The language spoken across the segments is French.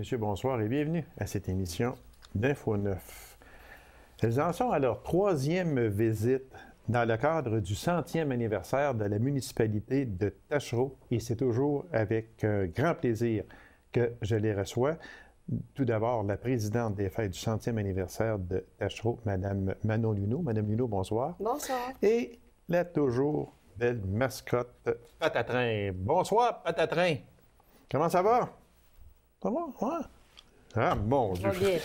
messieurs, bonsoir et bienvenue à cette émission d'Info 9. Elles en sont à leur troisième visite dans le cadre du 100e anniversaire de la municipalité de Taschereau et c'est toujours avec grand plaisir que je les reçois. Tout d'abord, la présidente des fêtes du 100e anniversaire de Taschereau, Mme Manon Luneau. Madame Luneau, bonsoir. Bonsoir. Et la toujours belle mascotte Patatrin. Bonsoir, Patatrin. Comment ça va? Ça va? Ouais. Ah, mon Dieu. Ça va bien,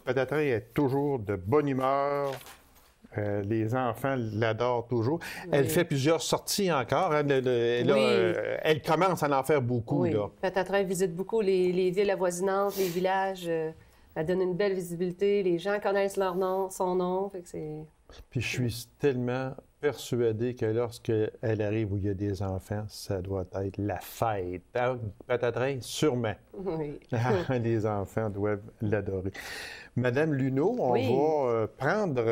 Patatrin est toujours de bonne humeur. Les enfants l'adorent toujours. Oui. Elle fait plusieurs sorties encore. Hein. Elle commence à en faire beaucoup. Oui. Là. Patatrin visite beaucoup les villes avoisinantes, les villages. Elle donne une belle visibilité. Les gens connaissent leur nom, son nom. Fait que c'est... Puis je suis tellement persuadé que lorsqu'elle arrive où il y a des enfants, ça doit être la fête. Patatrin, sûrement. Oui. Les enfants doivent l'adorer. Madame Luneau, on va prendre...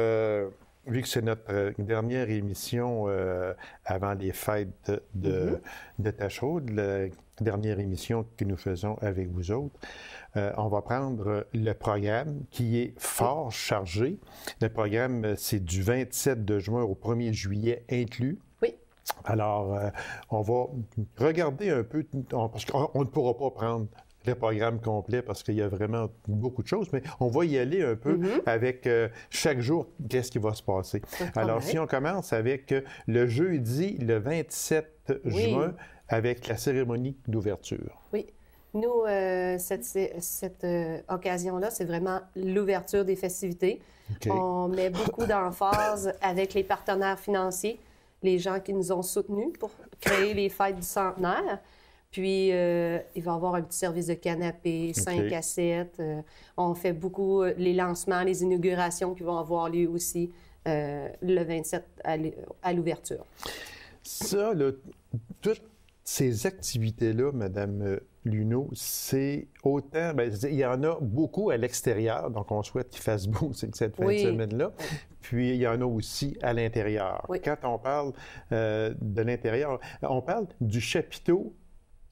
vu que c'est notre dernière émission avant les fêtes de Taschereau, la dernière émission que nous faisons avec vous autres, on va prendre le programme qui est fort chargé. Le programme, c'est du 27 de juin au 1er juillet inclus. Oui. Alors, on va regarder un peu, parce qu'on ne pourra pas prendre le programme complet parce qu'il y a vraiment beaucoup de choses, mais on va y aller un peu avec chaque jour, qu'est-ce qui va se passer. Alors, si on commence avec le jeudi, le 27 juin, avec la cérémonie d'ouverture. Oui. Nous, cette occasion-là, c'est vraiment l'ouverture des festivités. Okay. On met beaucoup d'emphase avec les partenaires financiers, les gens qui nous ont soutenus pour créer les fêtes du centenaire. Puis, il va y avoir un petit service de canapé, 5 à 7. On fait beaucoup les lancements, les inaugurations qui vont avoir lieu aussi le 27 à l'ouverture. Ça, là, toutes ces activités-là, Mme Luneau, c'est autant... Bien, il y en a beaucoup à l'extérieur, donc on souhaite qu'il fasse beau cette fin de semaine-là. Puis, il y en a aussi à l'intérieur. Oui. Quand on parle de l'intérieur, on parle du chapiteau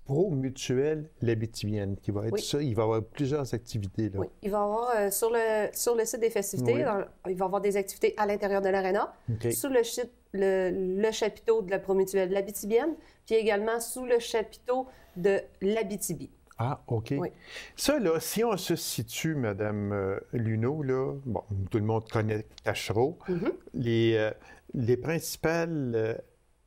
Pro-Mutuelle L'Abitibienne, qui va être ça. Il va y avoir plusieurs activités. Là. Oui, il va y avoir sur le site des festivités, il va y avoir des activités à l'intérieur de l'aréna, sous le site, le chapiteau de la Pro-Mutuelle L'Abitibienne, puis également sous le chapiteau de l'Abitibi. Ah, OK. Oui. Ça, là, si on se situe, Mme Luneau, là, bon, tout le monde connaît Taschereau, les principales...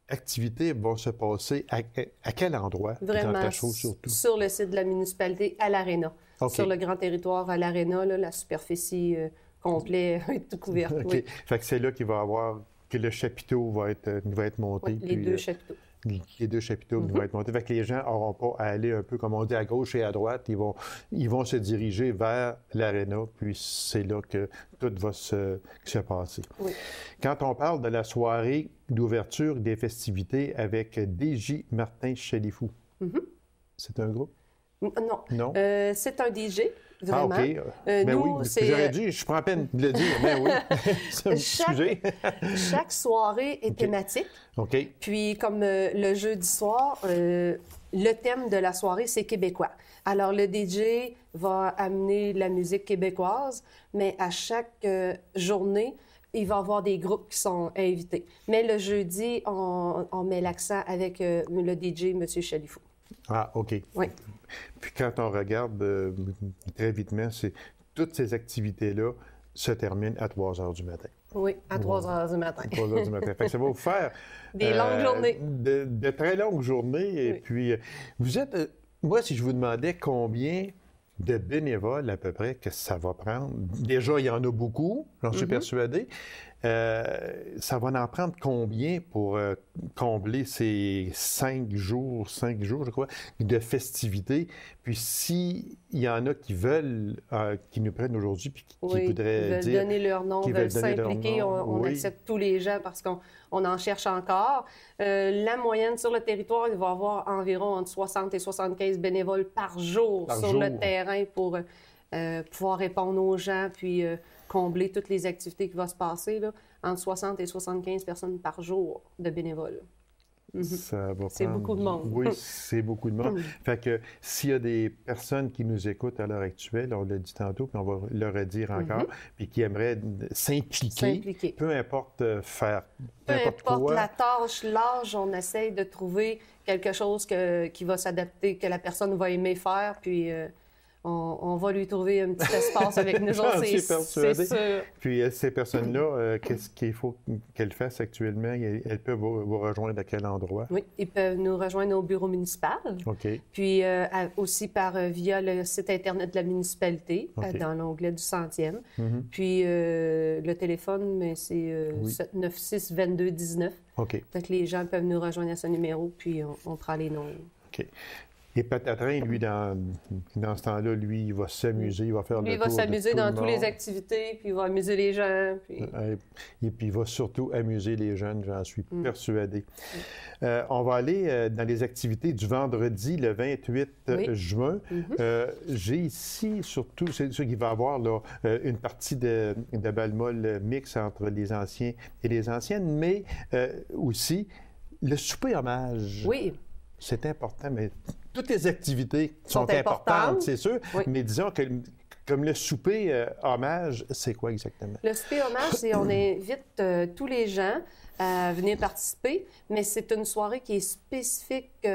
activités vont se passer à quel endroit? Vraiment, dans Taschereau, surtout? Sur le site de la municipalité, à l'Aréna. Okay. Sur le grand territoire à l'Aréna, la superficie complète est tout couverte. OK. Oui. Fait que c'est là qu'il va y avoir, que le chapiteau va être monté. Oui, les deux chapiteaux. Les deux chapiteaux vont être montés. Fait que les gens n'auront pas à aller un peu, comme on dit, à gauche et à droite. Ils vont se diriger vers l'Aréna, puis c'est là que tout va se passer. Oui. Quand on parle de la soirée d'ouverture des festivités avec DJ Martin Chalifou, c'est un groupe? Non. Non? C'est un DJ. Vraiment. Ah, OK. Mais nous, oui, j'aurais dit, je prends la peine de le dire, mais oui. Excusez. Chaque soirée est thématique. OK. Puis, comme le jeudi soir, le thème de la soirée, c'est québécois. Alors, le DJ va amener la musique québécoise, mais à chaque journée, il va y avoir des groupes qui sont invités. Mais le jeudi, on met l'accent avec le DJ, M. Chalifou. Ah, OK. Oui. Puis quand on regarde très vitement, toutes ces activités-là se terminent à 3 heures du matin. Oui, à 3 heures du matin. 3 heures du matin. Fait que ça va vous faire... des longues journées. De très longues journées. Et puis, vous êtes... moi, si je vous demandais combien de bénévoles à peu près que ça va prendre, déjà, il y en a beaucoup, j'en suis persuadé. Ça va en prendre combien pour combler ces 5 jours, je crois, de festivités? Puis s'il y en a qui veulent, qui nous prennent aujourd'hui, puis qui voudraient dire... donner leur nom, veulent s'impliquer, on accepte tous les gens parce qu'on en cherche encore. La moyenne sur le territoire, il va y avoir environ entre 60 et 75 bénévoles par jour le terrain pour pouvoir répondre aux gens, puis... combler toutes les activités qui vont se passer, là, entre 60 et 75 personnes par jour de bénévoles. C'est beaucoup de monde. Oui, c'est beaucoup de monde. Fait que s'il y a des personnes qui nous écoutent à l'heure actuelle, on l'a dit tantôt, puis on va le redire encore, puis qui aimeraient s'impliquer, peu importe peu importe la tâche, l'âge, on essaye de trouver quelque chose qui va s'adapter, que la personne va aimer faire, puis on va lui trouver un petit espace avec nous autres, c'est sûr. Puis ces personnes-là, qu'est-ce qu'il faut qu'elles fassent actuellement? Elles peuvent vous rejoindre à quel endroit? Oui, ils peuvent nous rejoindre au bureau municipal. OK. Puis aussi via le site Internet de la municipalité, dans l'onglet du 100e. Puis le téléphone, mais c'est 796-2219. OK. Donc les gens peuvent nous rejoindre à ce numéro, puis on prend les noms. OK. Et Patatrin, lui, dans ce temps-là, lui, il va s'amuser, il va faire le tour. Il va s'amuser dans toutes les activités, puis il va amuser les gens. Puis... Et puis, il va surtout amuser les jeunes, j'en suis persuadé. On va aller dans les activités du vendredi, le 28 juin. J'ai ici, surtout, c'est sûr qu'il va y avoir là, une partie de balle-molle mix entre les anciens et les anciennes, mais aussi le souper hommage. Oui. C'est important, mais toutes les activités sont importantes, c'est sûr. Mais disons que, comme le souper hommage, c'est quoi exactement? Le souper hommage, c'est on invite tous les gens à venir participer, mais c'est une soirée qui est spécifique.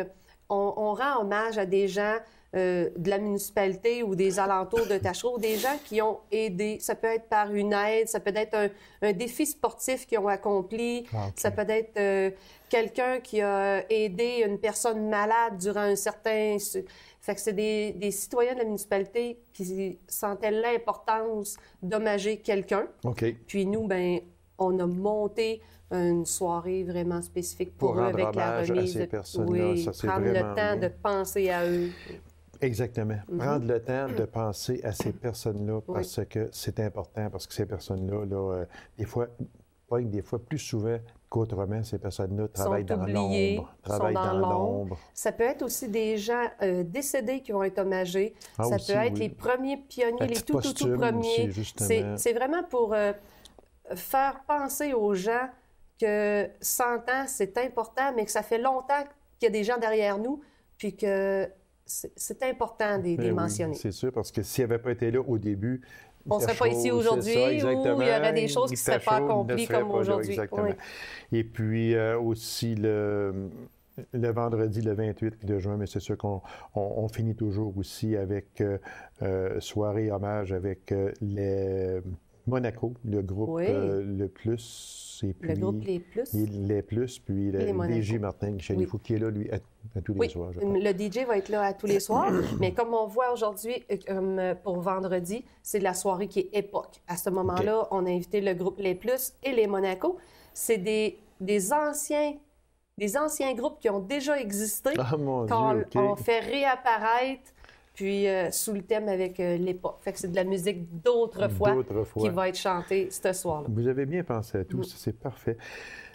On rend hommage à des gens de la municipalité ou des alentours de Taschereau, des gens qui ont aidé. Ça peut être par une aide, ça peut être un défi sportif qu'ils ont accompli, ça peut être quelqu'un qui a aidé une personne malade durant un certain... Fait que c'est des citoyens de la municipalité qui sentaient l'importance d'hommager quelqu'un. Puis nous, ben on a monté une soirée vraiment spécifique pour eux avec la remise. À ces personnes-là, ça, c'est prendre vraiment le temps de penser à eux. Exactement. Prendre le temps de penser à ces personnes-là parce que c'est important, parce que ces personnes-là, là, des fois plus souvent qu'autrement, ces personnes-là travaillent dans l'ombre. Ça peut être aussi des gens décédés qui vont être hommagés. Ça peut être les premiers pionniers, les tout premiers. C'est vraiment pour faire penser aux gens que 100 ans, c'est important, mais que ça fait longtemps qu'il y a des gens derrière nous, puis que c'est important de les mentionner. C'est sûr, parce que s'ils n'avaient pas été là au début, on ne serait pas ici aujourd'hui, ou il y aurait des choses qui ne seraient pas accomplies comme aujourd'hui. Exactement. Et puis aussi le vendredi, le 28 juin, mais c'est sûr qu'on finit toujours aussi avec soirée hommage avec les Monaco, le groupe Le Plus. Et puis, le groupe Les Plus. Les Plus, puis le DJ Martin Michel-Ifou, qui est là, lui, à tous les soirs. Le DJ va être là à tous les soirs, mais comme on voit aujourd'hui, pour vendredi, c'est de la soirée qui est époque. À ce moment-là, on a invité le groupe Les Plus et les Monaco. C'est des anciens groupes qui ont déjà existé, qu'on fait réapparaître, puis sous le thème avec l'époque. Fait que c'est de la musique d'autrefois qui va être chantée ce soir-là. Vous avez bien pensé à tout, ça, c'est parfait.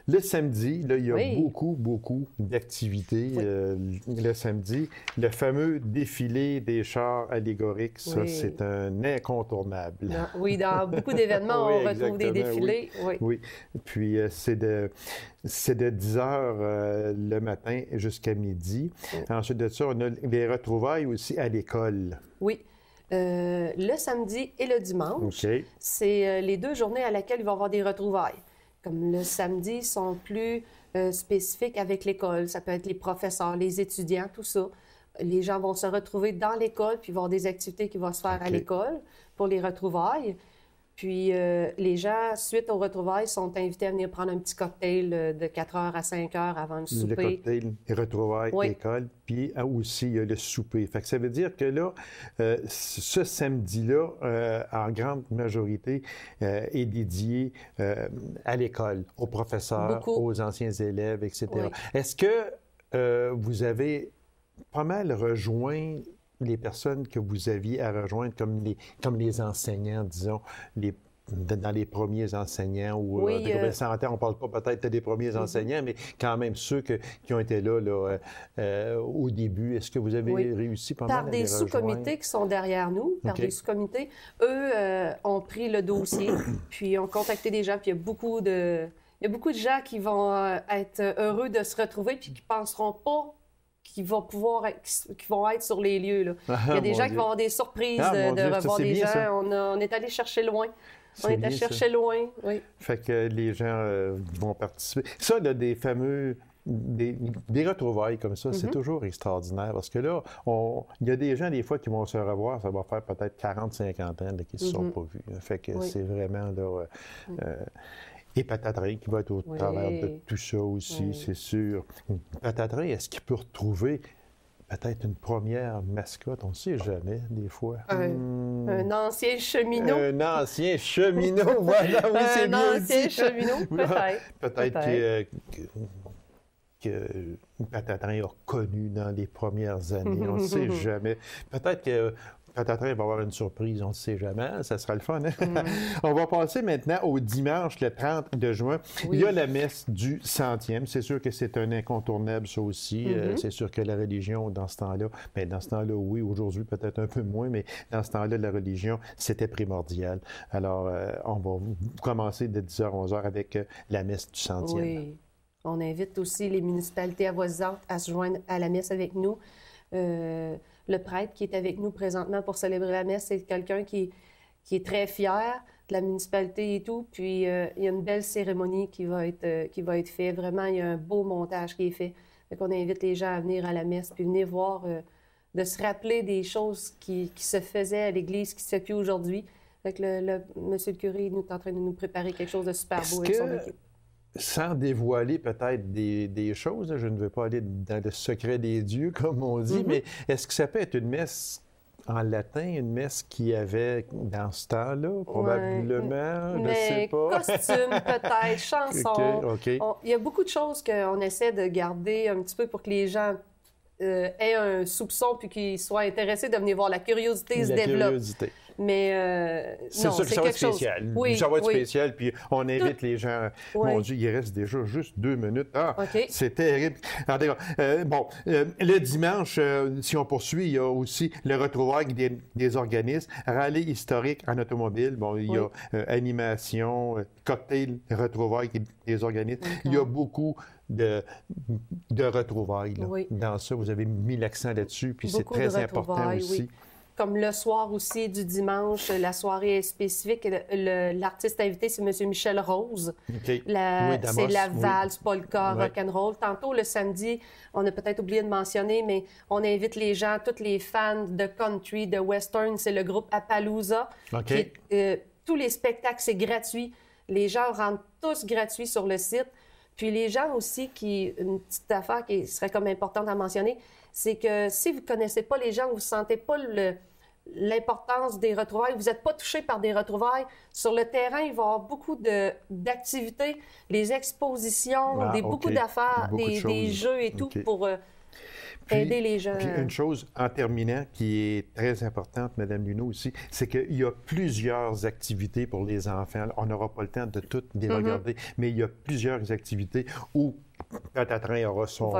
Le samedi, là, il y a beaucoup d'activités. Le samedi, le fameux défilé des chars allégoriques, ça, c'est un incontournable. Dans beaucoup d'événements, on retrouve des défilés. Oui. Puis, c'est de 10 heures le matin jusqu'à midi. Ensuite de ça, on a les retrouvailles aussi à l'école. Oui. Le samedi et le dimanche, c'est les 2 journées à laquelle il va y avoir des retrouvailles. Comme le samedi, sont plus spécifiques avec l'école. Ça peut être les professeurs, les étudiants, tout ça. Les gens vont se retrouver dans l'école, puis il va y avoir des activités qui vont se faire à l'école pour les retrouvailles. Puis les gens, suite aux retrouvailles, sont invités à venir prendre un petit cocktail de 4 heures à 5 heures avant le souper. Le cocktail, les retrouvailles, l'école, puis aussi le souper. Fait que ça veut dire que là, ce samedi-là, en grande majorité, est dédié à l'école, aux professeurs, aux anciens élèves, etc. Est-ce que vous avez pas mal rejoint les personnes que vous aviez à rejoindre comme les enseignants, disons, dans les premiers enseignants ou on ne parle pas peut-être des premiers enseignants, mais quand même ceux qui ont été là au début. Est-ce que vous avez réussi pas mal à les rejoindre? Par des sous-comités qui sont derrière nous, des sous-comités, eux ont pris le dossier, puis ont contacté des gens, puis il y a y a beaucoup de gens qui vont être heureux de se retrouver puis qui ne penseront pas qu'ils vont être sur les lieux. Là. Il y a des gens qui vont avoir des surprises de revoir des gens. On est allé chercher loin. On est allé chercher loin, oui. Fait que les gens vont participer. Ça, là, des fameux... Des retrouvailles comme ça, c'est toujours extraordinaire parce que là, il y a des gens, des fois, qui vont se revoir, ça va faire peut-être 40-50 ans qu'ils ne se sont pas vus. Fait que c'est vraiment là... Et Patatrain qui va être au travers de tout ça aussi, c'est sûr. Patatrain, est-ce qu'il peut retrouver peut-être une première mascotte? On ne sait jamais, des fois. Un ancien cheminot. Un ancien cheminot, voilà, oui, c'est bien dit. Un ancien cheminot, peut-être. Peut-être que Patatrain a connu dans les premières années, on ne sait jamais. Peut-être que Patatrain va avoir une surprise, on ne sait jamais, ça sera le fun. Hein? On va passer maintenant au dimanche, le 30 de juin. Il y a la messe du 100e. C'est sûr que c'est un incontournable, ça aussi. C'est sûr que la religion, dans ce temps-là, bien, dans ce temps-là, oui, aujourd'hui, peut-être un peu moins, mais dans ce temps-là, la religion, c'était primordial. Alors, on va commencer de 10h à 11h avec la messe du 100e. Oui. On invite aussi les municipalités avoisinantes à se joindre à la messe avec nous. Le prêtre qui est avec nous présentement pour célébrer la messe, c'est quelqu'un qui est très fier de la municipalité et tout. Puis, il y a une belle cérémonie qui va être faite. Vraiment, il y a un beau montage qui est fait. Donc, on invite les gens à venir à la messe puis venir voir, de se rappeler des choses qui se faisaient à l'Église, qui ne se fait plus aujourd'hui. Donc, monsieur le curé est en train de nous préparer quelque chose de super beau avec son équipe. Sans dévoiler peut-être des choses, je ne veux pas aller dans le secret des dieux, comme on dit, mais est-ce que ça peut être une messe en latin, une messe qu'il y avait dans ce temps-là, probablement, je ne sais pas. Costume peut-être, chanson. Okay. Il y a beaucoup de choses qu'on essaie de garder un petit peu pour que les gens aient un soupçon puis qu'ils soient intéressés de venir voir. La curiosité se développe. Mais c'est non, ça que ça va être spécial. Oui, ça va être spécial, puis on invite les gens. Mon Dieu, il reste déjà juste 2 minutes. Ah, c'est terrible. Alors, le dimanche, si on poursuit, il y a aussi le retrouvaille des organismes, rallye historique en automobile. Bon, il y a animation, cocktail, retrouvailles des organismes. Il y a beaucoup de retrouvailles dans ça. Vous avez mis l'accent là-dessus, puis c'est très important aussi. Oui. Comme le soir aussi du dimanche, la soirée est spécifique. L'artiste invité, c'est M. Michel Rose. Okay. C'est la valse, polka, rock'n'roll. Tantôt, le samedi, on a peut-être oublié de mentionner, mais on invite les gens, tous les fans de country, de western. C'est le groupe Appaloosa. Tous les spectacles, c'est gratuit. Les gens rentrent tous gratuits sur le site. Puis les gens aussi, une petite affaire qui serait comme importante à mentionner, c'est que si vous ne connaissez pas les gens, vous ne sentez pas l'importance des retrouvailles, vous n'êtes pas touché par des retrouvailles, sur le terrain, il va y avoir beaucoup d'activités, les expositions, beaucoup d'affaires, des jeux et tout pour aider les gens. Puis une chose en terminant qui est très importante, Mme Luneau aussi, c'est qu'il y a plusieurs activités pour les enfants. On n'aura pas le temps de toutes les regarder, mais il y a plusieurs activités où Patatrain aura son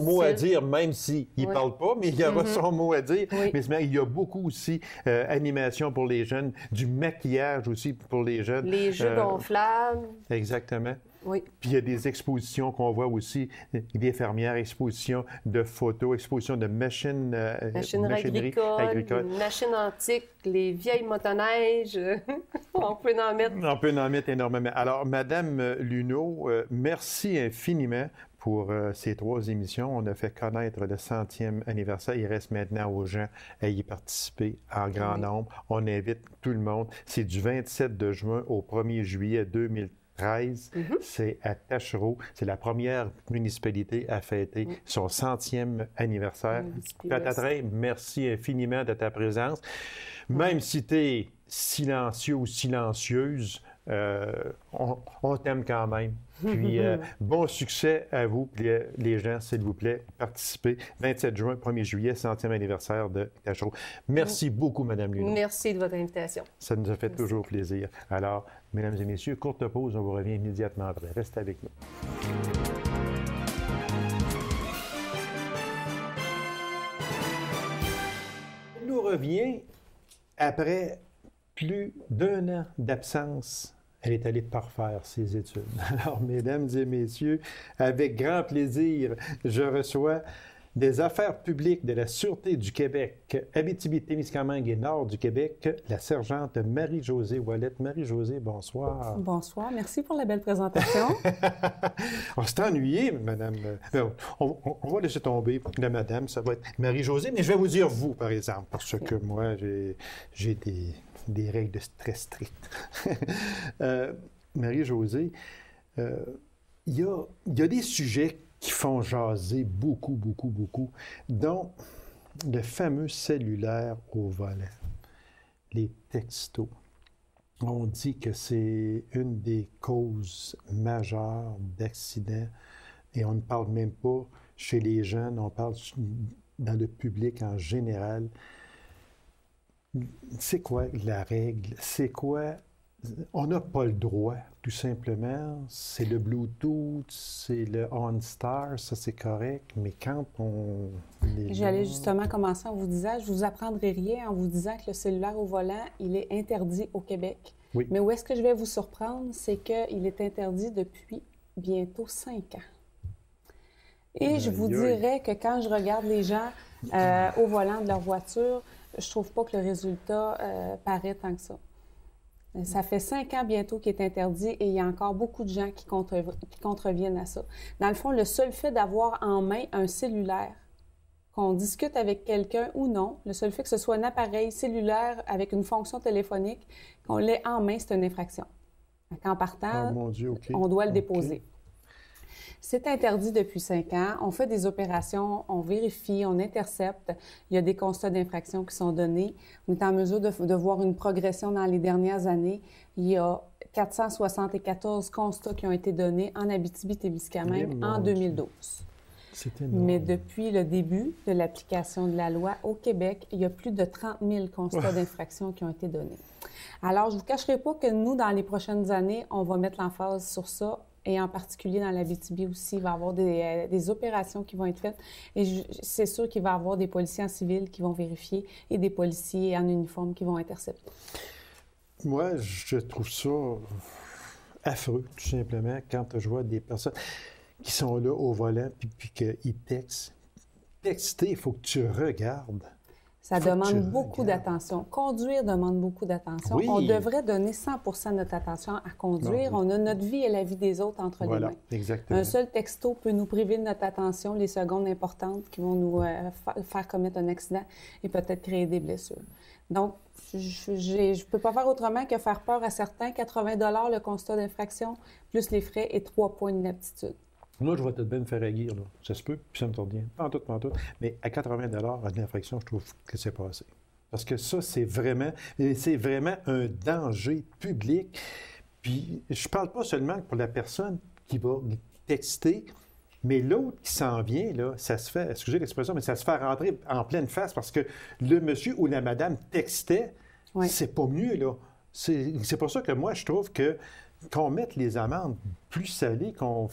mot à dire, même s'il ne parle pas, mais il aura son mot à dire. Mais il y a beaucoup aussi animation pour les jeunes, du maquillage aussi pour les jeunes. Les jeux gonflables. Exactement. Oui. Puis il y a des expositions qu'on voit aussi, des fermières, expositions de photos, expositions de machinerie agricole, machines antiques, les vieilles motoneiges. On peut en mettre. On peut en mettre énormément. Alors, Madame Luneau, merci infiniment pour ces 3 émissions. On a fait connaître le 100e anniversaire. Il reste maintenant aux gens à y participer en grand nombre. On invite tout le monde. C'est du 27 de juin au 1er juillet 2013. C'est à Taschereau. C'est la première municipalité à fêter son 100e anniversaire. Patatrain, merci infiniment de ta présence. Même si tu es silencieux ou silencieuse, on t'aime quand même. Puis, bon succès à vous, les gens, s'il vous plaît, participez. 27 juin, 1er juillet, 100e anniversaire de Taschereau. Merci beaucoup, Mme Luneau. Merci de votre invitation. Ça nous a fait toujours plaisir. Alors, mesdames et messieurs, courte pause, on vous revient immédiatement après. Restez avec nous. On nous revient après plus d'1 an d'absence. Elle est allée parfaire ses études. Alors, mesdames et messieurs, avec grand plaisir, je reçois des affaires publiques de la Sûreté du Québec, Abitibi-Témiscamingue et Nord du Québec, la sergente Marie-Josée Ouellette. Marie-Josée, bonsoir. Bonsoir, merci pour la belle présentation. On s'est ennuyé, madame. On va laisser tomber la madame, ça va être Marie-Josée, mais je vais vous dire vous, par exemple, parce que moi, j'ai des règles très strictes. Marie-Josée, il y a des sujets qui font jaser beaucoup, dont le fameux cellulaire au volant, les textos. On dit que c'est une des causes majeures d'accidents et on ne parle même pas chez les jeunes, on parle dans le public en général. C'est quoi la règle? C'est quoi? On n'a pas le droit, tout simplement. C'est le Bluetooth, c'est le OnStar, ça c'est correct, mais quand on... J'allais justement commencer en vous disant, je vous apprendrai rien en vous disant que le cellulaire au volant, il est interdit au Québec. Oui. Mais où est-ce que je vais vous surprendre, c'est qu'il est interdit depuis bientôt 5 ans. Et je vous dirais que quand je regarde les gens au volant de leur voiture, je trouve pas que le résultat paraît tant que ça. Ça fait 5 ans bientôt qu'il est interdit et il y a encore beaucoup de gens qui contreviennent à ça. Dans le fond, le seul fait d'avoir en main un cellulaire, qu'on discute avec quelqu'un ou non, le seul fait que ce soit un appareil cellulaire avec une fonction téléphonique, qu'on l'ait en main, c'est une infraction. En partant, mon Dieu, okay. On doit le déposer. C'est interdit depuis 5 ans. On fait des opérations, on vérifie, on intercepte. Il y a des constats d'infraction qui sont donnés. On est en mesure de voir une progression dans les dernières années. Il y a 474 constats qui ont été donnés en Abitibi-Témiscamingue en 2012. C'est énorme. Mais depuis le début de l'application de la loi au Québec, il y a plus de 30 000 constats d'infraction qui ont été donnés. Alors, je ne vous cacherai pas que nous, dans les prochaines années, on va mettre l'emphase sur ça. Et en particulier dans l'Abitibi aussi, il va y avoir des opérations qui vont être faites. Et c'est sûr qu'il va y avoir des policiers en civil qui vont vérifier et des policiers en uniforme qui vont intercepter. Moi, je trouve ça affreux, tout simplement, quand je vois des personnes qui sont là au volant puis qu'ils textent. Texter, il faut que tu regardes. Ça demande beaucoup d'attention. Conduire demande beaucoup d'attention. Oui. On devrait donner 100 de notre attention à conduire. Non, oui. On a notre vie et la vie des autres entre les mains. Exactement. Un seul texto peut nous priver de notre attention les secondes importantes qui vont nous faire commettre un accident et peut-être créer des blessures. Donc, je ne peux pas faire autrement que faire peur à certains. 80 $ le constat d'infraction, plus les frais et 3 points d'inaptitude. Moi, je vais peut-être bien me faire aguerrir, là. Ça se peut, puis ça me tourne bien. Pas en tout. Mais à 80 $ d'infraction, je trouve que c'est pas assez. Parce que ça, c'est vraiment un danger public. Puis, je parle pas seulement pour la personne qui va texter, mais l'autre qui s'en vient, là, ça se fait, excusez l'expression, mais ça se fait rentrer en pleine face parce que le monsieur ou la madame textait, oui. C'est pas mieux, là. C'est pour ça que moi, je trouve que qu'on mette les amendes plus salées, qu'on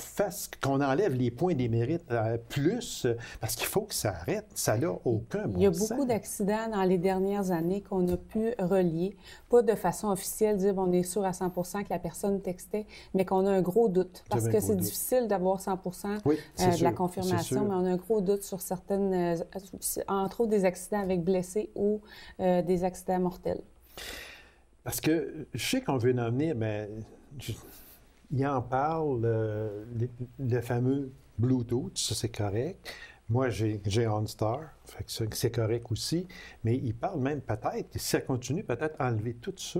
enlève les points des mérites plus, parce qu'il faut que ça arrête. Ça n'a aucun bon sens. Il y a beaucoup d'accidents dans les dernières années qu'on a pu relier, pas de façon officielle, dire on est sûr à 100 % que la personne textait, mais qu'on a un gros doute. Parce que c'est difficile d'avoir 100 % oui, de la confirmation, mais on a un gros doute sur certaines, entre autres des accidents avec blessés ou des accidents mortels. Parce que je sais qu'on veut en venir, mais il en parle, le fameux Bluetooth, ça c'est correct. Moi, j'ai OnStar, fait que c'est correct aussi. Mais il parle même peut-être, si ça continue, peut-être enlever tout ça.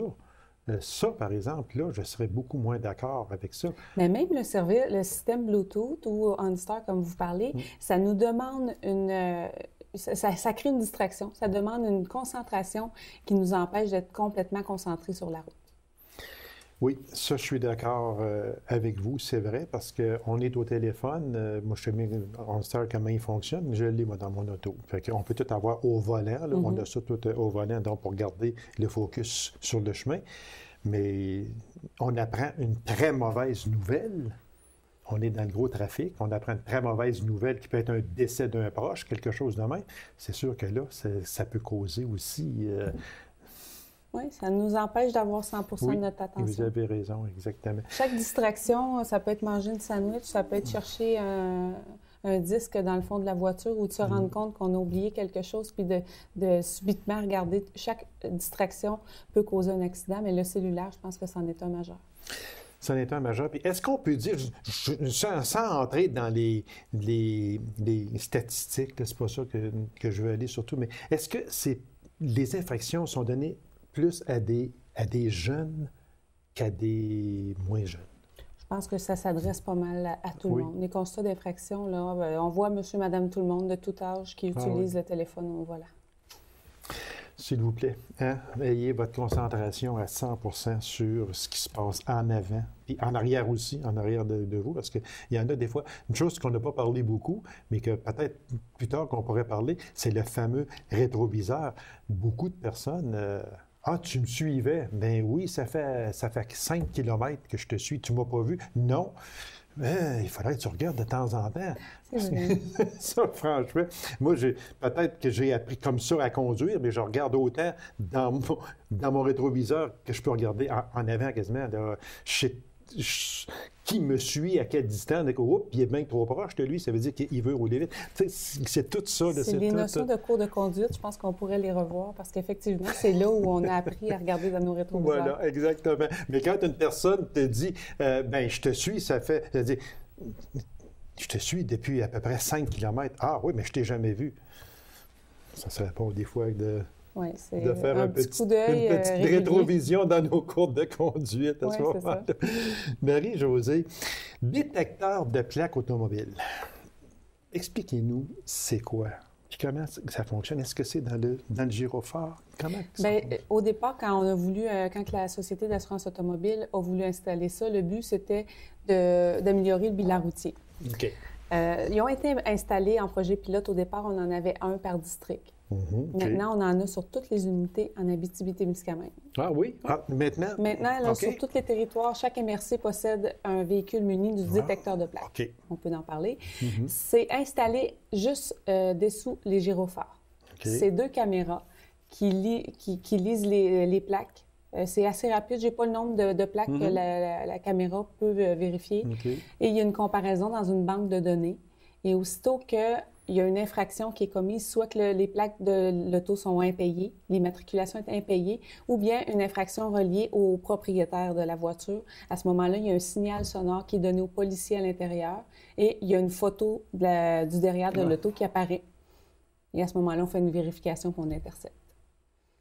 Ça, par exemple, là, je serais beaucoup moins d'accord avec ça. Mais même le système Bluetooth ou OnStar, comme vous parlez, ça nous demande ça crée une distraction. Ça demande une concentration qui nous empêche d'être complètement concentrés sur la route. Oui, ça, je suis d'accord avec vous, c'est vrai, parce qu'on est au téléphone. Moi, je sais même OnStar comment il fonctionne. Je l'ai, moi, dans mon auto. Fait qu'on peut tout avoir au volant. Là. On a ça tout au volant, donc pour garder le focus sur le chemin. Mais on apprend une très mauvaise nouvelle. On est dans le gros trafic. On apprend une très mauvaise nouvelle qui peut être un décès d'un proche, quelque chose de même. C'est sûr que là, ça peut causer aussi... Oui, ça nous empêche d'avoir 100 de notre attention. Vous avez raison, exactement. Chaque distraction, ça peut être manger une sandwich, ça peut être chercher un disque dans le fond de la voiture ou de se rendre compte qu'on a oublié quelque chose, puis de subitement regarder. Chaque distraction peut causer un accident, mais le cellulaire, je pense que c'en est un majeur. C'en est un majeur. Puis est-ce qu'on peut dire, sans entrer dans les statistiques, c'est pas ça que je veux aller surtout, mais est-ce que les infractions sont données plus à des jeunes qu'à des moins jeunes? Je pense que ça s'adresse pas mal à tout le monde. Les constats d'infraction, là, on voit monsieur, madame, tout le monde de tout âge qui utilise le téléphone au volant. S'il vous plaît, ayez votre concentration à 100% sur ce qui se passe en avant, puis en arrière aussi, en arrière de vous, parce qu'il y en a des fois, une chose qu'on n'a pas parlé beaucoup, mais que peut-être plus tard qu'on pourrait parler, c'est le fameux rétroviseur. Beaucoup de personnes... tu me suivais? Ben oui, ça fait 5 km que je te suis. Tu m'as pas vu? Non. Il faudrait que tu regardes de temps en temps. Ça, franchement, moi, peut-être que j'ai appris comme ça à conduire, mais je regarde autant dans mon rétroviseur que je peux regarder en avant quasiment. Là, qui me suit, à quelle distance, puis il est bien trop proche de lui, ça veut dire qu'il veut rouler vite. C'est tout ça. C'est les notions de cours de conduite, je pense qu'on pourrait les revoir, parce qu'effectivement, c'est là où on a appris à regarder dans nos rétroviseurs. Voilà, exactement. Mais quand une personne te dit « je te suis », ça veut dire « Je te suis depuis à peu près 5 km. » Ah oui, mais je t'ai jamais vu. Ça serait pas des fois de faire un petit coup d'œil, une petite rétrovision dans nos cours de conduite à ce moment-là. Marie-Josée, détecteur de plaques automobiles. Expliquez-nous, c'est quoi? Puis comment ça fonctionne? Est-ce que c'est dans le gyrophare? Comment ça fonctionne? Au départ, quand la Société d'assurance automobile a voulu installer ça, le but, c'était d'améliorer le bilan routier. OK. Ils ont été installés en projet pilote. Au départ, on en avait un par district. Maintenant, on en a sur toutes les unités en Abitibi-Témiscamingue. Ah oui? Ah, maintenant? Maintenant, là, sur tous les territoires, chaque MRC possède un véhicule muni du détecteur de plaques. Okay. On peut en parler. C'est installé juste dessous les gyrophares. C'est 2 caméras qui lisent les plaques. C'est assez rapide. Je n'ai pas le nombre de plaques que la caméra peut vérifier. Et il y a une comparaison dans une banque de données. Et aussitôt qu'il y a une infraction qui est commise, soit que les plaques de l'auto sont impayées, l'immatriculation est impayée, ou bien une infraction reliée au propriétaire de la voiture, à ce moment-là, il y a un signal sonore qui est donné aux policiers à l'intérieur et il y a une photo du derrière de l'auto qui apparaît. Et à ce moment-là, on fait une vérification qu'on intercepte.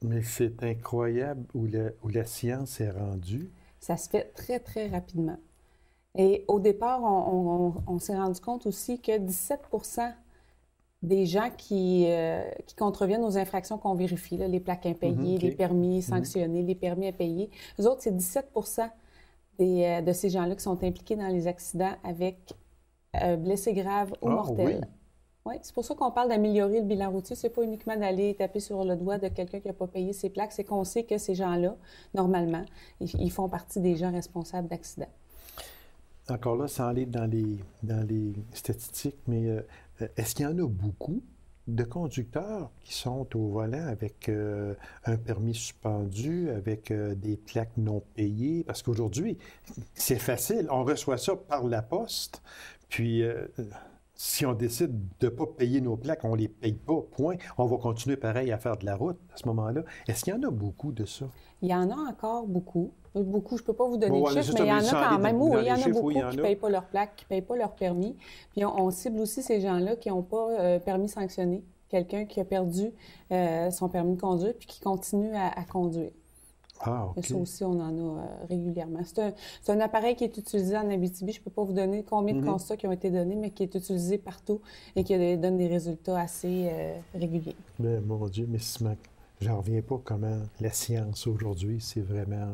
Mais c'est incroyable où la science est rendue. Ça se fait très, très rapidement. Et au départ, on s'est rendu compte aussi que 17 des gens qui contreviennent aux infractions qu'on vérifie, là, les plaques impayées, les permis sanctionnés, les permis impayés, eux autres, c'est 17 de ces gens-là qui sont impliqués dans les accidents avec blessés graves ou mortels. Oui, c'est pour ça qu'on parle d'améliorer le bilan routier. C'est pas uniquement d'aller taper sur le doigt de quelqu'un qui n'a pas payé ses plaques, c'est qu'on sait que ces gens-là, normalement, ils font partie des gens responsables d'accidents. Encore là, sans aller dans les statistiques, mais est-ce qu'il y en a beaucoup de conducteurs qui sont au volant avec un permis suspendu, avec des plaques non payées? Parce qu'aujourd'hui, c'est facile. On reçoit ça par la poste, puis si on décide de ne pas payer nos plaques, on ne les paye pas, point. On va continuer pareil à faire de la route à ce moment-là. Est-ce qu'il y en a beaucoup de ça? Il y en a encore beaucoup. Beaucoup, je ne peux pas vous donner de chiffres, mais il y en a quand même. Oui, il y en a beaucoup qui ne payent pas leurs plaques, qui ne payent pas leur permis. Puis on cible aussi ces gens-là qui n'ont pas permis sanctionné. Quelqu'un qui a perdu son permis de conduire puis qui continue à conduire. Ah, OK. Ça aussi, on en a régulièrement. C'est un appareil qui est utilisé en Abitibi. Je ne peux pas vous donner combien de constats qui ont été donnés, mais qui est utilisé partout et qui donne des résultats assez réguliers. Mais mon Dieu, mais j'en reviens pas comment la science aujourd'hui, c'est vraiment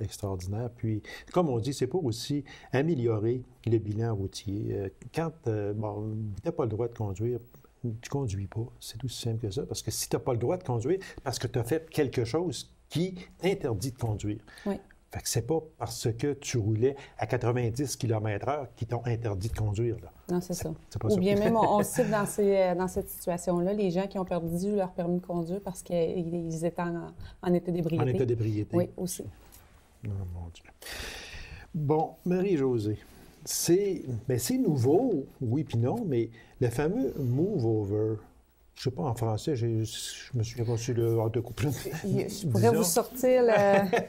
extraordinaire. Puis, comme on dit, c'est pour aussi améliorer le bilan routier. Quand tu n'as pas le droit de conduire, tu ne conduis pas. C'est aussi simple que ça. Parce que si tu n'as pas le droit de conduire, parce que tu as fait quelque chose qui t'interdit de conduire. Oui. Fait que c'est pas parce que tu roulais à 90 km/h qu'ils t'ont interdit de conduire. Là. Non, c'est ça. C'est pas Ou ça. bien même, on cite dans cette situation-là les gens qui ont perdu leur permis de conduire parce qu'ils étaient en état d'ébriété. En état d'ébriété. Oui, aussi. Oh, mon Dieu. Bon, Marie-Josée, c'est nouveau, oui puis non, mais le fameux move over, je sais pas en français, je me souviens pas si le hors de couple. Je pourrais vous sortir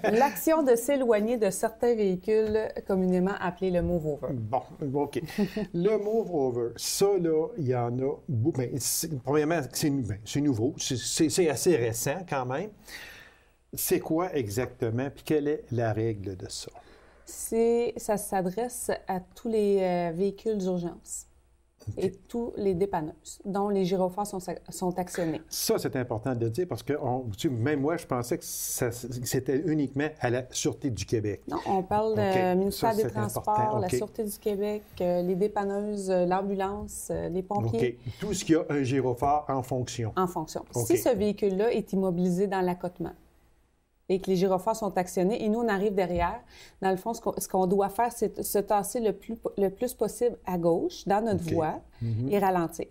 l'action de s'éloigner de certains véhicules communément appelés le move over. Bon, OK. Le move over, ça, là, il y en a beaucoup. Ben, premièrement, c'est nouveau, c'est assez récent quand même. C'est quoi exactement, puis quelle est la règle de ça? Ça s'adresse à tous les véhicules d'urgence. Et tous les dépanneuses, dont les gyrophares sont actionnés. Ça, c'est important de le dire parce que même moi, je pensais que c'était uniquement à la Sûreté du Québec. Non, on parle du ministère des Transports, la Sûreté du Québec, les dépanneuses, l'ambulance, les pompiers. OK. Tout ce qui a un gyrophare en fonction. En fonction. Okay. Si ce véhicule-là est immobilisé dans l'accotement et que les gyrophares sont actionnés et nous, on arrive derrière, dans le fond, ce qu'on doit faire, c'est se tasser le plus possible à gauche, dans notre voie, et ralentir.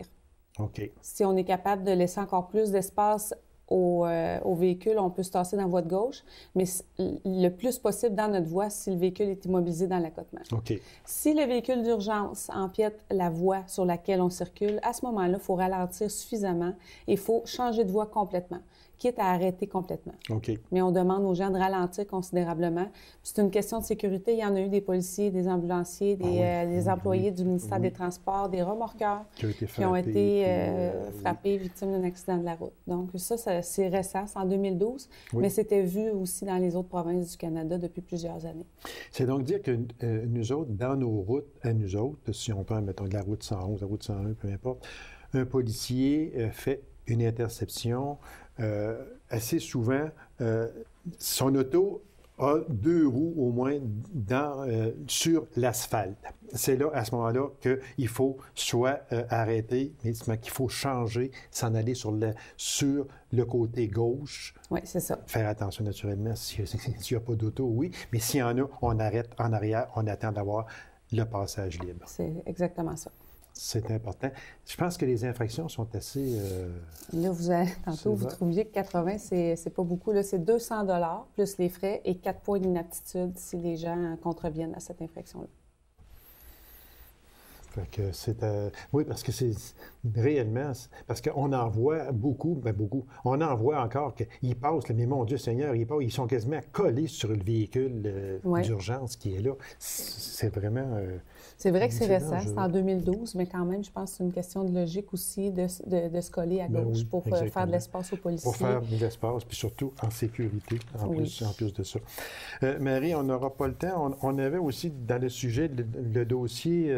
OK. Si on est capable de laisser encore plus d'espace au véhicule, on peut se tasser dans la voie de gauche, mais le plus possible dans notre voie si le véhicule est immobilisé dans l'accotement. OK. Si le véhicule d'urgence empiète la voie sur laquelle on circule, à ce moment-là, il faut ralentir suffisamment et il faut changer de voie complètement, quitte à arrêter complètement. OK. Mais on demande aux gens de ralentir considérablement. C'est une question de sécurité. Il y en a eu des policiers, des ambulanciers, des employés du ministère des Transports, des remorqueurs qui ont été frappés, victimes d'un accident de la route. Donc ça c'est récent, c'est en 2012, mais c'était vu aussi dans les autres provinces du Canada depuis plusieurs années. C'est donc dire que nous autres, dans nos routes, à nous autres, si on prend, mettons, de la route 111, la route 101, peu importe, un policier fait une interception. Assez souvent, son auto a 2 roues au moins sur l'asphalte. C'est là, à ce moment-là, qu'il faut soit arrêter, mais qu'il faut changer, s'en aller sur le côté gauche. Oui, c'est ça. Faire attention, naturellement, s'il n'y a pas d'auto, oui, mais s'il y en a, on arrête en arrière, on attend d'avoir le passage libre. C'est exactement ça. C'est important. Je pense que les infractions sont assez... Là, tantôt, vous trouviez que 80, c'est pas beaucoup. Là, c'est 200 $ plus les frais et 4 points d'inaptitude si les gens contreviennent à cette infraction-là. Fait que c'est... oui, parce que c'est réellement... Parce qu'on en voit beaucoup, on en voit encore qu'ils passent, mais mon Dieu Seigneur, ils sont quasiment collés sur le véhicule d'urgence qui est là. C'est vraiment... c'est vrai que c'est récent, c'est en 2012, mais quand même, je pense que c'est une question de logique aussi de se coller à gauche pour faire de l'espace aux policiers. Pour faire de l'espace, puis surtout en sécurité, en plus de ça. Marie, on n'aura pas le temps. On avait aussi dans le sujet, le dossier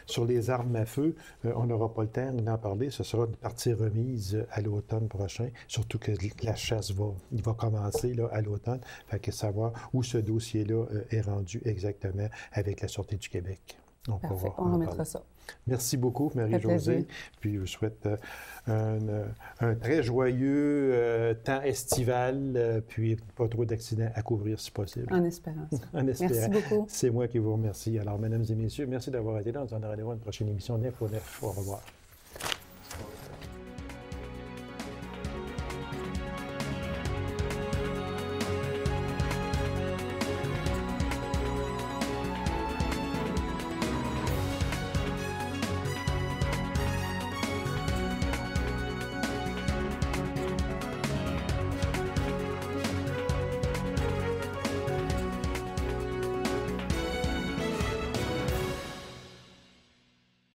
sur les armes à feu. On n'aura pas le temps d'en parler. Ce sera une partie remise à l'automne prochain, surtout que la chasse va commencer là, à l'automne. Fait que savoir où ce dossier-là est rendu exactement avec la Sûreté du Québec. Parfait, on remettra ça. Merci beaucoup, Marie-Josée. Puis je vous souhaite un très joyeux temps estival, puis pas trop d'accidents à couvrir si possible. En espérant ça. Merci beaucoup. C'est moi qui vous remercie. Alors, mesdames et messieurs, merci d'avoir été là. On se donne rendez-vous à une prochaine émission d'Info 9. Au revoir.